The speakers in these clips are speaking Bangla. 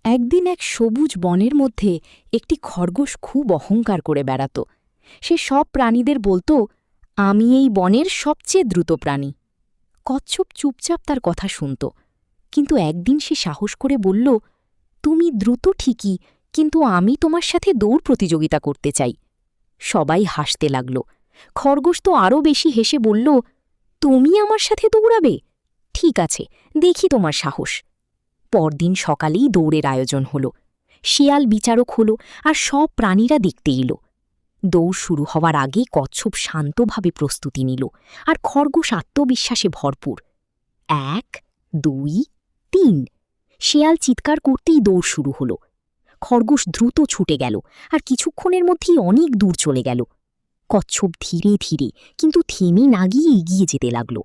একদিন এক সবুজ বনের মধ্যে একটি খরগোশ খুব অহংকার করে বেড়াত। সে সব প্রাণীদের বলতো, আমি এই বনের সবচেয়ে দ্রুত প্রাণী। কচ্ছপ চুপচাপ তার কথা শুনত, কিন্তু একদিন সে সাহস করে বলল, তুমি দ্রুত ঠিকই, কিন্তু আমি তোমার সাথে দৌড় প্রতিযোগিতা করতে চাই। সবাই হাসতে লাগল। খরগোশ তো আরও বেশি হেসে বলল, তুমি আমার সাথে দৌড়াবে? ঠিক আছে, দেখি তোমার সাহস। পরদিন সকালেই দৌড়ের আয়োজন হল। শিয়াল বিচারক হল, আর সব প্রাণীরা দেখতে এল। দৌড় শুরু হওয়ার আগে কচ্ছপ শান্তভাবে প্রস্তুতি নিল, আর খরগোশ আত্মবিশ্বাসে ভরপুর। 1, 2, 3। শিয়াল চিৎকার করতেই দৌড় শুরু হল। খরগোশ দ্রুত ছুটে গেল, আর কিছুক্ষণের মধ্যেই অনেক দূর চলে গেল। কচ্ছপ ধীরে ধীরে কিন্তু থেমে না গিয়ে এগিয়ে যেতে লাগল।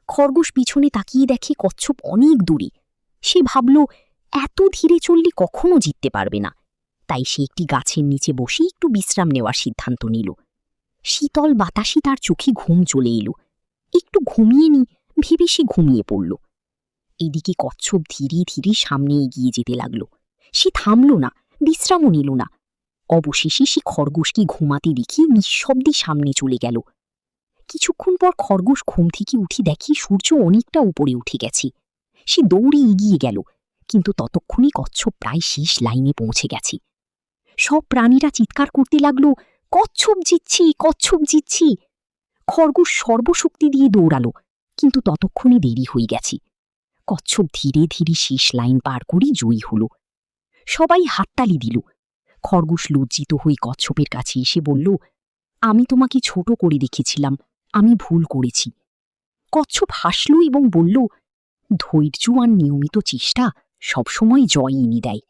খরগোশ পিছনে তাকিয়ে দেখে কচ্ছপ অনেক দূরে। সে ভাবল, এত ধীরে চললে কখনো জিততে পারবে না। তাই সে একটি গাছের নিচে বসে একটু বিশ্রাম নেওয়ার সিদ্ধান্ত নিল। শীতল বাতাসে তার চোখে ঘুম চলে এলো। একটু ঘুমিয়ে নি ভেবে সে ঘুমিয়ে পড়ল। এদিকে কচ্ছপ ধীরে ধীরে সামনে এগিয়ে যেতে লাগল। সে থামল না, বিশ্রামও নিল না। অবশেষে সে খরগোশকে ঘুমাতে রেখে নিঃশব্দে সামনে চলে গেল। কিছুক্ষণ পর খরগোশ ঘুম থেকে উঠে দেখে সূর্য অনেকটা উপরে উঠে গেছে। সে দৌড়ে এগিয়ে গেল, কিন্তু ততক্ষণে কচ্ছপ প্রায় শেষ লাইনে পৌঁছে গেছে। সব প্রাণীরা চিৎকার করতে লাগল, কচ্ছপ জিতছি, কচ্ছপ জিতছি। খরগোশ সর্বশক্তি দিয়ে দৌড়ালো, কিন্তু ততক্ষণে দেরি হয়ে গেছে। কচ্ছপ ধীরে ধীরে শেষ লাইন পার করে জয়ী হল। সবাই হাততালি দিল। খরগোশ লজ্জিত হয়ে কচ্ছপের কাছে এসে বলল, আমি তোমাকে ছোট করে দেখেছিলাম, আমি ভুল করেছি। কচ্ছপ হাসল এবং বলল, ধৈর্য আর নিয়মিত চেষ্টা সবসময় জয় এনে দেয়।